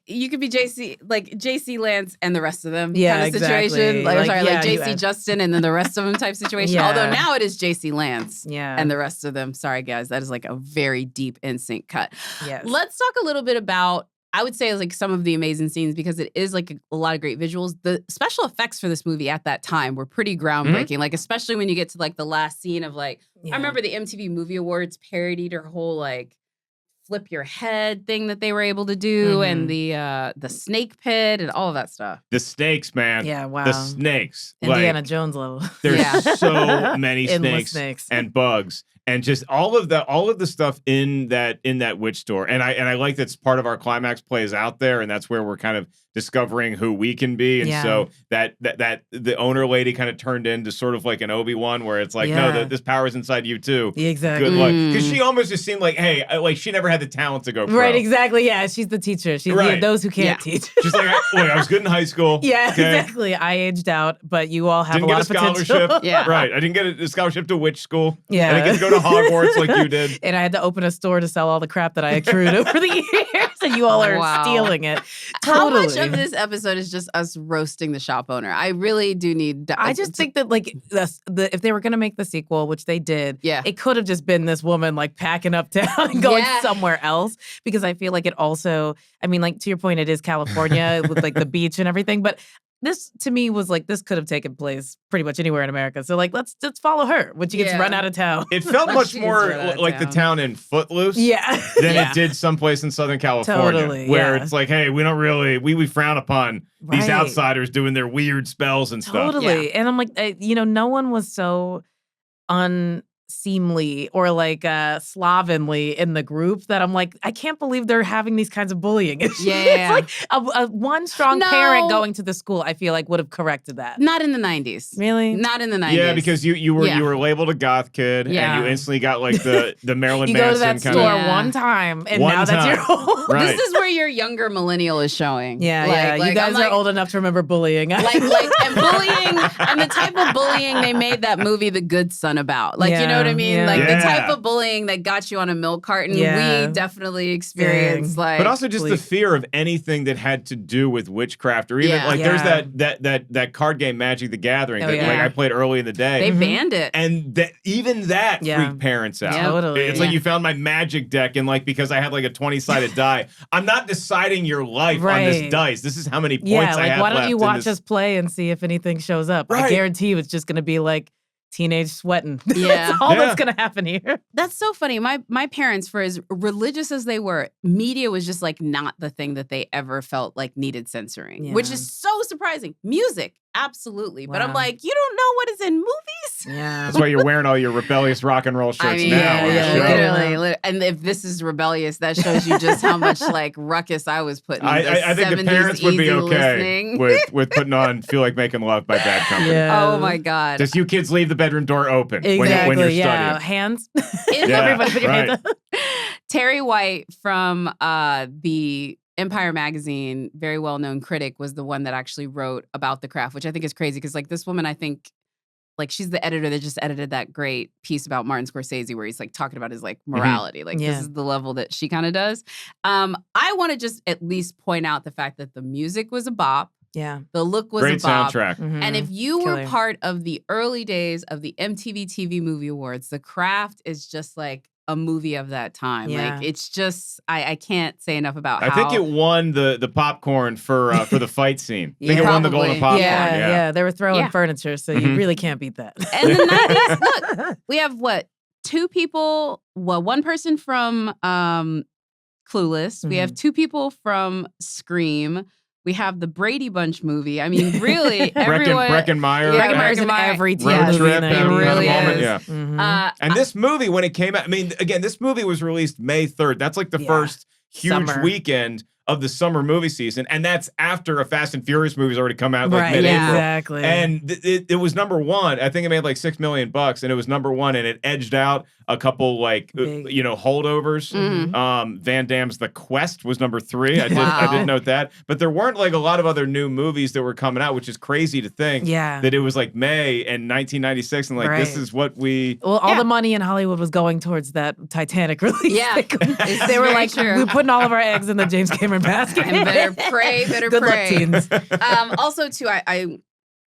you could be JC Lance and the rest of them kind of situation. Like JC Justin and then the rest of them type situation. Although now it is JC Lance and the rest of them. Sorry, guys. That is like a very deep NSYNC cut. Yes. Let's talk a little bit about, I would say, like some of the amazing scenes, because it is like a lot of great visuals. The special effects for this movie at that time were pretty groundbreaking. Like, especially when you get to like the last scene of like, I remember the MTV Movie Awards parodied her whole like flip your head thing that they were able to do, and the snake pit and all of that stuff. The snakes, man. Yeah, wow. The snakes. Indiana Jones level. There's so many snakes and bugs. And just all of the stuff in that witch store, and I like that's part of our climax plays out there, and that's where we're kind of discovering who we can be, and so that the owner lady kind of turned into sort of like an Obi-Wan, where it's like, no, this power's inside you too. Exactly. Good luck, because she almost just seemed like, hey, like she never had had the talent to go pro. Right, exactly. Yeah, she's the teacher. She's Right. those who can't teach. She's like, look, I was good in high school. Yeah, okay? exactly. I aged out, but you all have Didn't a lot get a of potential. scholarship. Yeah. Right. I didn't get a scholarship to witch school. Yeah. I didn't get to go to Hogwarts like you did. And I had to open a store to sell all the crap that I accrued over the years, and you all are Wow. stealing it. How Totally. much of this episode is just us roasting the shop owner? I really do need. I just think that like if they were going to make the sequel, which they did, Yeah. it could have just been this woman like packing up town and going Yeah. somewhere else, because I feel like it also, I mean, like to your point, it is California with like the beach and everything, but this to me was like this could have taken place pretty much anywhere in America. So like let's follow her when she gets Yeah. run out of town. It felt much She's more right out of like the town. town in Footloose Yeah. than Yeah. it did someplace in Southern California. Totally, where yeah. it's like, hey, we don't really, we frown upon these Right. outsiders doing their weird spells and stuff. Totally. And I'm like, no one was so unseemly or like slovenly in the group that I'm like, I can't believe they're having these kinds of bullying issues. Yeah. It's like a one strong No. parent going to the school, I feel like would have corrected that. Not in the 90s. Really? Not in the 90s. Yeah, because you Yeah. were labeled a goth kid, Yeah. and you instantly got like the Marilyn You go to Manson that kind store of. Yeah. one time, and One now that's your time. whole. Right. This is where your younger millennial is showing. Yeah, Like- yeah. like, You guys I'm are old enough to remember bullying. and bullying and the type of bullying they made that movie The Good Son about. Like, you know what I Yeah, mean? yeah. Like the Yeah. type of bullying that got you on a milk carton, Yeah. we definitely experienced. Dang. Like, But also just the Bleak. fear of anything that had to do with witchcraft, or even Yeah. like there's Yeah. that card game Magic the Gathering Oh, that like yeah. I played early in the day. they Mhm. banned it. And that even that Yeah. freaked parents out. Yeah. Totally. It's like Yeah. you found my magic deck, and like because I had like a 20-sided die, I'm not deciding your life on this Right. dice. This is how many points Yeah, I like have why don't left you in watch this- us play and see if anything shows up? I Right. guarantee you it's just going to be like teenage sweating. Yeah. That's all Yeah. that's going to happen here. That's so funny. My parents, for as religious as they were, media was just like not the thing that they ever felt like needed censoring, which Yeah. is so surprising. Music, absolutely. But I'm Wow. like, you don't know what is in movies? Yeah. That's why you're wearing all your rebellious rock and roll shirts I mean, now. yeah, on the yeah, show. literally. And if this is rebellious, that shows you just how much like ruckus I was putting. I think the 70s parents would be easy okay listening. with putting on "Feel Like Making Love" by Bad Company. Yeah. Oh my god! Just you kids leave the bedroom door open Exactly. when you're yeah. studying. Hands. In Yeah, Everybody put your right. hands up. Terry White from the Empire magazine, very well known critic, was the one that actually wrote about the craft, which I think is crazy because like this woman, I think. Like she's the editor that just edited that great piece about Martin Scorsese where he's like talking about his like morality. Like Yeah. this is the level that she kind of does. I want to just at least point out the fact that the music was a bop. Yeah. The look was Great a bop. soundtrack. Mhm. And if you were Killer. part of the early days of the MTV TV Movie Awards, The Craft is just like a movie of that time. Yeah. Like it's just I can't say enough about I how think it won the popcorn for the fight scene. I think Yeah. it won the golden Probably. popcorn. yeah, yeah, They were throwing Yeah. furniture, so you Mhm. really can't beat that. And the 90s, look, we have what? Two people, well, one person from Clueless. We have two people from Scream. We have the Brady Bunch movie. I mean, really, everyone. Breckin Meyer. Yeah, Breckin Meyer's in Breckin Meyer. every teen Road movie Trip. in the It had a 90s. really moment, is. yeah. Mhm. And this movie, when it came out, I mean, again, this movie was released May 3rd. That's like the Yeah. first huge Summer. weekend of the summer movie season. And that's after a Fast and Furious movie's already come out like Right, mid-April. yeah. exactly. And it was number one. I think it made like $6 million, and it was number one, and it edged out a couple like Big. holdovers. Mhm. Van Damme's The Quest was number 3. I Wow. did note that, but there weren't like a lot of other new movies that were coming out, which is crazy to think. Yeah. That it was like May in 1996, and like this Right. is what we. Well, all Yeah. the money in Hollywood was going towards that Titanic release. Yeah. It's they were very like, true. we're putting all of our eggs in the James Cameron basket. And better pray, better Good luck, pray. teens. Also, too, I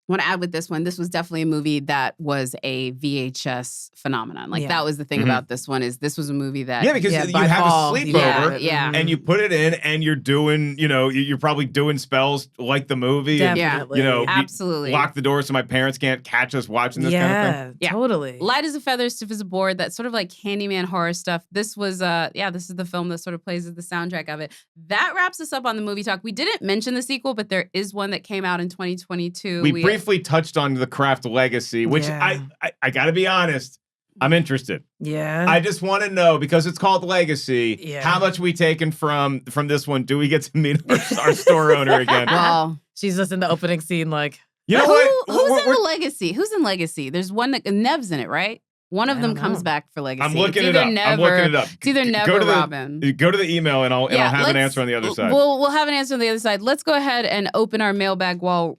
want to add with this one, this was definitely a movie that was a VHS phenomenon. Like Yeah. that was the thing Mhm. about this one is this was a movie that Yeah, because Yeah, you by have fall, a you sleepover. have it. Yeah. Mhm. And you put it in, and you're doing, you're probably doing spells like the movie. And, Definitely. you know, absolutely. lock the door so my parents can't catch us watching this kind of thing. Yeah. Totally. Light as a feather, stiff as a board, that sort of like Candyman horror stuff. This was this is the film that sort of plays as the soundtrack of it. That wraps us up on the movie talk. We didn't mention the sequel, but there is one that came out in 2022. We briefly touched on the Craft Legacy, which Yeah. I got to be honest, I'm interested. Yeah. I just want to know, because it's called Legacy, Yeah. how much we taken from this one? Do we get to meet our store owner again? Well, She's just in the opening scene, like, You know who, what? who's in We're- the Legacy? Who's in Legacy? There's one that Nev's in it, right? One of I them don't comes know. back for Legacy. I'm looking it's it either up. Never, I'm looking it up. It's either Never Robin. Go to the email and I'll have an answer on the other side. We'll have an answer on the other side. Let's go ahead and open our mailbag while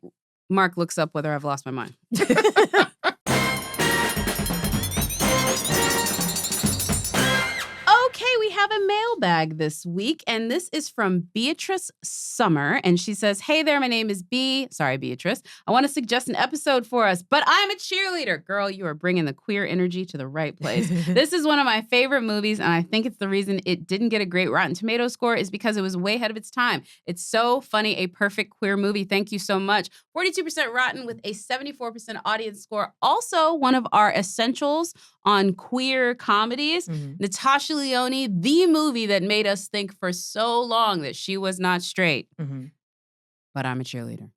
Mark looks up whether I've lost my mind. Okay, we have a mailbag this week, and this is from Beatrice Summer. And she says, "Hey there, my name is B. Sorry, Beatrice. I want to suggest an episode for us, but I'm a cheerleader." Girl, you are bringing the queer energy to the right place. This is one of my favorite movies, and I think it's the reason it didn't get a great Rotten Tomatoes score is because it was way ahead of its time. It's so funny, a perfect queer movie. Thank you so much. 42% Rotten with a 74% audience score. Also, one of our essentials on queer comedies. Natasha Lyonne, the movie that made us think for so long that she was not straight. But I'm a cheerleader.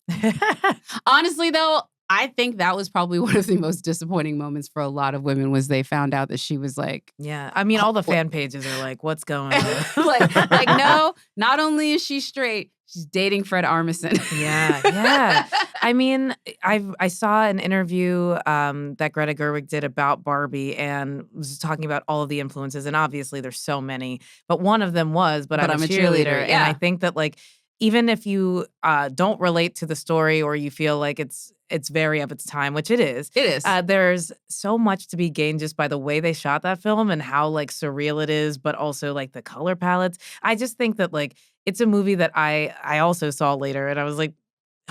Honestly, though, I think that was probably one of the most disappointing moments for a lot of women was they found out that she was like... Yeah. I mean, all the fan pages are like, what's going on? like, no, not only is she straight, she's dating Fred Armisen. Yeah. I mean, I saw an interview that Greta Gerwig did about Barbie and was talking about all of the influences. And obviously there's so many, but one of them was, but I'm a cheerleader. Yeah. And I think that like, even if you don't relate to the story or you feel like it's very of its time, which it is. It is. There's so much to be gained just by the way they shot that film and how like surreal it is, but also like the color palettes. I just think that like it's a movie that I also saw later and I was like,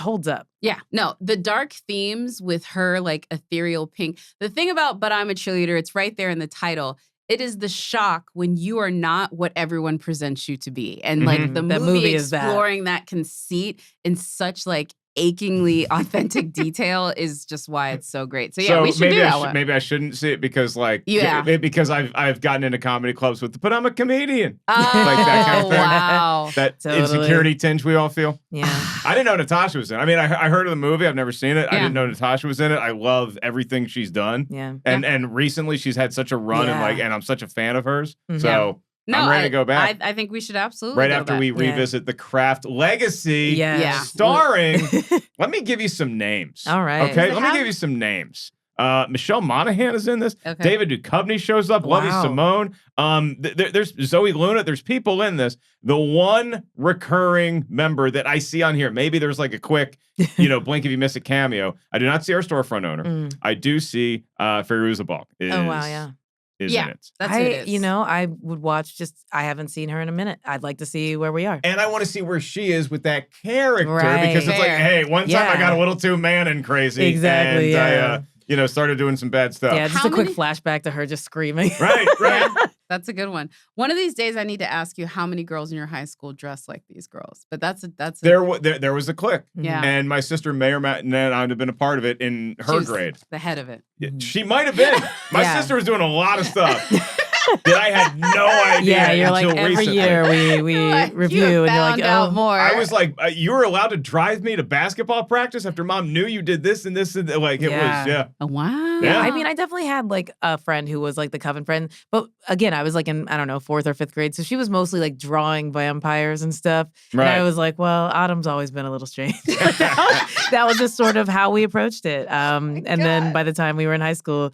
holds up. Yeah, no, the dark themes with her like ethereal pink. The thing about But I'm a Cheerleader, it's right there in the title. It is the shock when you are not what everyone presents you to be. And like the movie is exploring that conceit in such like achingly authentic detail is just why it's so great. So yeah, we should do that one. Maybe I shouldn't see it because because I've gotten into comedy clubs with but I'm a comedian. Oh, like that kind of thing. Wow. That insecurity tinge we all feel. Yeah. I didn't know Natasha was in it. I mean, I heard of the movie. I've never seen it. I didn't know Natasha was in it. I love everything she's done. Yeah. And recently she's had such a run and I'm such a fan of hers. So no, I'm ready to go back. I think we should absolutely right go after back. we revisit The Craft Legacy, starring. Let me give you some names. All right. Okay, let me give you some names. Michelle Monaghan is in this. Okay. David Duchovny shows up. Lovie Simone. There's Zoe Luna. There's people in this. The one recurring member that I see on here, maybe there's like a quick, blink if you miss a cameo. I do not see our storefront owner. I do see Fairuza Balk. Oh wow, yeah. Is in it. That's who it is. I would watch I haven't seen her in a minute. I'd like to see where we are. And I want to see where she is with that character Right. because it's like, hey, one time I Yeah. got a little too man and crazy. Exactly, And yeah. I started doing some bad stuff. Yeah, just How a quick many- flashback to her just screaming. Right. That's a good one. One of these days, I need to ask you how many girls in your high school dress like these girls. But that's There was a clique. Yeah. And my sister may or may not have been a part of it in her She was grade. the head of it. Yeah, she might have been. My Yeah. sister was doing a lot of stuff that I had no idea. Yeah, you're like until every recently. year we Like, review you and you're found like, out oh, more. I was like, you were allowed to drive me to basketball practice after mom knew you did this and this and like it Yeah. was Oh, wow. Yeah. I mean, I definitely had like a friend who was like the Coven friend, but again, I was like in, I don't know, 4th or 5th grade. So she was mostly like drawing vampires and stuff. Right. And I was like, well, Autumn's always been a little strange. that was just sort of how we approached it. And then by the time we were in high school,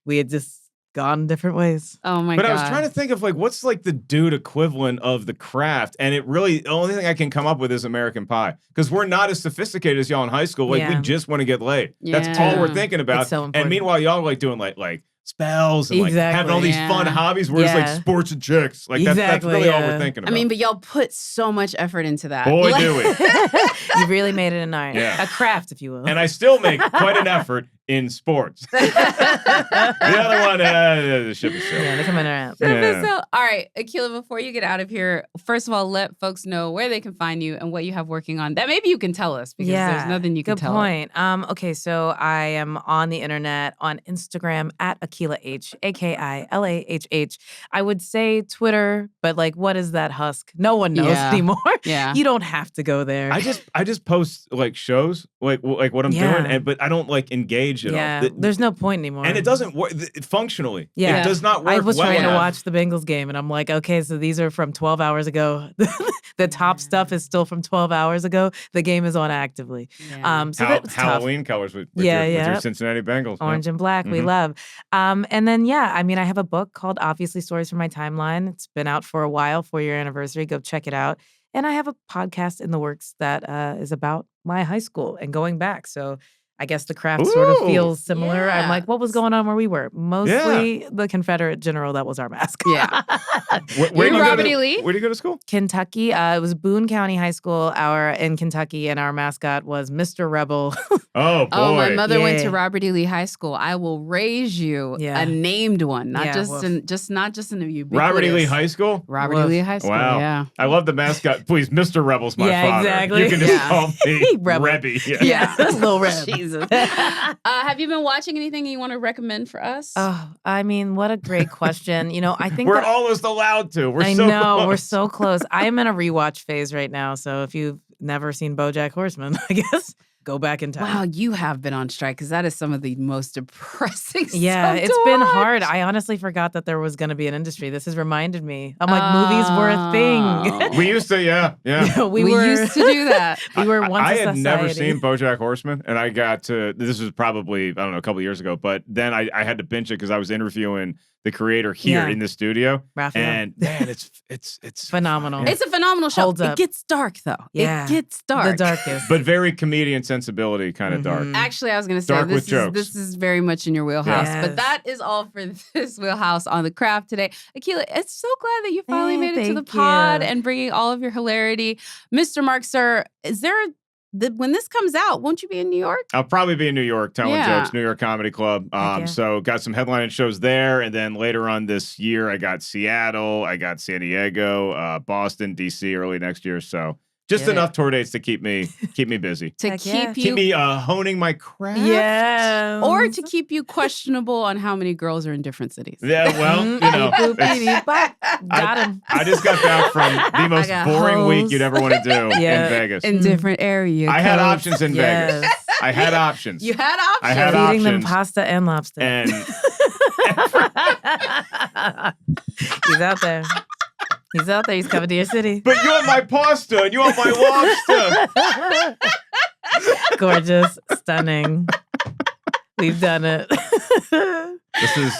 we had just gone different ways. Oh my But god. I was trying to think of like what's like the dude equivalent of The Craft, and it really the only thing I can come up with is American Pie because we're not as sophisticated as y'all in high school. Like we Yeah. just want to get laid. That's Yeah. all we're thinking about. It's so And important. meanwhile, y'all are like doing like spells and like having all these fun Yeah. hobbies. Where it's like Yeah. sports and chicks. Like that's Exactly, really all yeah. we're thinking I about. mean, but y'all put so much effort into that. boy, Like- do we! You really made it an art. Yeah. A craft, if you will. And I still make quite an effort in sports. The other one, the ship is sailed. yeah, they come in and out. Yeah. So, all right, Akilah, before you get out of here, first of all, let folks know where they can find you and what you have working on. That maybe you can tell us because there's nothing you can good tell. point. Okay, so I am on the internet on Instagram at Akilah H, AKILAHH. I would say Twitter, but like, what is that husk? No one knows Yeah. anymore. Yeah. You don't have to go there. I just post like shows, like what I'm Yeah. doing, but I don't like engage age. And Yeah, all. there's no point anymore. And it doesn't work functionally. Yeah. It does not work I was well trying to enough. watch the Bengals game, and I'm like, okay, so these are from 12 hours ago. The top stuff is still from 12 hours ago. The game is on actively. Yeah. So that was Halloween colors with Yeah, your yeah. Cincinnati Bengals. Orange and black, we Mhm. love. And then, I mean, I have a book called Obviously Stories from My Timeline. It's been out for a while, 4-year anniversary. Go check it out. And I have a podcast in the works that is about my high school and going back. So I guess the craft sort of Ooh. feels similar. Yeah. I'm like, what was going on where we were? Mostly the Confederate general that was our mascot. Yeah. Where do you Robert go E. to, Lee? Where do you go to school? Kentucky. It was Boone County High School in Kentucky, and our mascot was Mr. Rebel. Oh boy. Oh, my mother went to Yeah. Robert E. Lee High School. I will raise you Yeah. a named one, not Yeah, just woof. not just an ubiquitous. Robert E. Lee High School? Robert E. Lee High School. Wow. Yeah. I love the mascot. Please, Mr. Rebel's my Yeah, father. exactly. You can just Yeah. call me Rebel. Rebby. Yeah. Yeah. Little Reb. Jesus. Have you been watching anything you want to recommend for us? Oh, I mean, what a great question. I think We're that almost allowed to. We're I so know close. we're so close. I am in a rewatch phase right now. So if you've never seen BoJack Horseman, I guess go back in time. Wow, you have been on strike because that is some of the most depressing Yeah, stuff it's to been watch. hard. I honestly forgot that there was going to be an industry. This has reminded me. I'm like, movies were a thing. We used to, yeah. We were used to do that. we were once I a had never society. seen BoJack Horseman, and I got to. This was probably I don't know a couple years ago, but then I had to binge it because I was interviewing the creator here Yeah. in the studio, Raphael. and man, it's Phenomenal. It's a phenomenal show. Holds It up. gets dark though. Yeah. It gets dark. The darkest. but very comedian sensibility, kind of dark. Mhm. Actually, I was going to say Dark with jokes. this is very much in your wheelhouse. Yes. But that is all for this wheelhouse on the craft today. Akila, it's so glad that you finally Hey, made it to the thank pod you. and bringing all of your hilarity. Mr. Mark, sir, is there when this comes out, won't you be in New York? I'll probably be in New York telling Yeah. jokes, New York Comedy Club. yeah. So got some headlining shows there, and then later on this year, I got Seattle, I got San Diego, Boston, DC early next year. So just Get enough tour dates to keep me busy, To Heck keep yeah. you keep me honing my craft. Yeah. or to keep you questionable on how many girls are in different cities. Yeah, well, you know, Boop, it's- beep, bop. Got him. I just got back from the most got boring week hoes. you'd ever want to do Yeah. in Vegas. In different areas. I had options in Vegas. Yes. I had options. You had options. I had Feeding them options. pasta and lobster. And He's out there. He's out there. He's coming to your city. but you want my pasta and you want my lobster. Gorgeous. Stunning. We've done it. This is.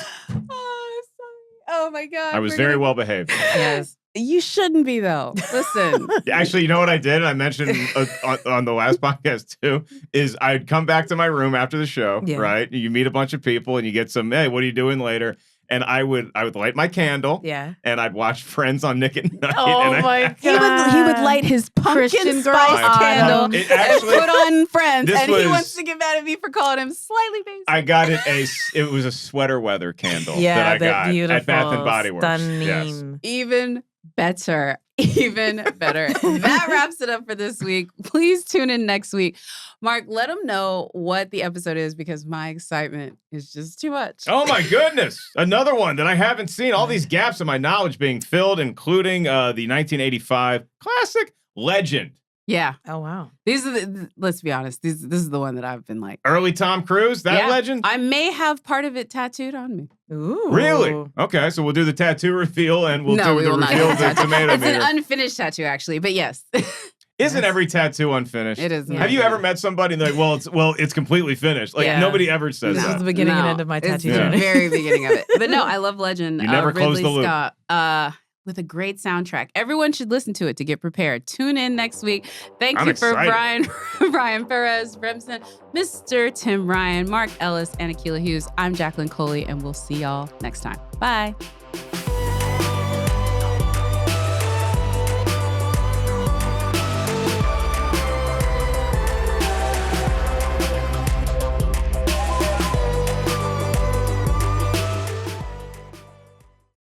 Oh, sorry. Oh my God. I was we're very gonna- well behaved. Yes. You shouldn't be though. Listen. Actually, you know what I did? I mentioned on the last podcast too. Is I'd come back to my room after the show. Yeah. Right? You meet a bunch of people and you get some. Hey, what are you doing later? And I would light my candle. Yeah. And I'd watch Friends on Nick at Night. Oh and my God. He would light his pumpkin Christian spice Grey. candle It and actually- put on Friends, this and he was- wants to get mad at me for calling him slightly basic. I got it was a sweater weather candle Yeah, that I that got beautiful. at Bath and Body Works. Stunning. Yes. Even better. Even better. That wraps it up for this week. Please tune in next week. Mark, let them know what the episode is because my excitement is just too much. Oh my goodness. Another one that I haven't seen. All these gaps in my knowledge being filled, including the 1985 classic Legend. Yeah. Oh, wow. These are let's be honest. This is the one that I've been like. Early Tom Cruise, that Yeah. Legend? I may have part of it tattooed on me. Ooh. Really? Okay, so we'll do the tattoo reveal and we'll no, do we the will not. reveal do of the tattoo. tomato It's an meter. unfinished tattoo, actually, but yes, Isn't every tattoo unfinished? it is. Have you ever met somebody and they're like, it's completely finished? Like Yeah. nobody ever says This that. was the beginning and No, end of my it's tattoo the journey. very beginning of it. But no, I love Legend. You never close Ridley the loop. Scott, with a great soundtrack. Everyone should listen to it to get prepared. Tune in next week. Thank I'm you for excited. Brian Perez, Remsen, Mr. Tim Ryan, Mark Ellis, and Akila Hughes. I'm Jacqueline Coley, and we'll see y'all next time. Bye.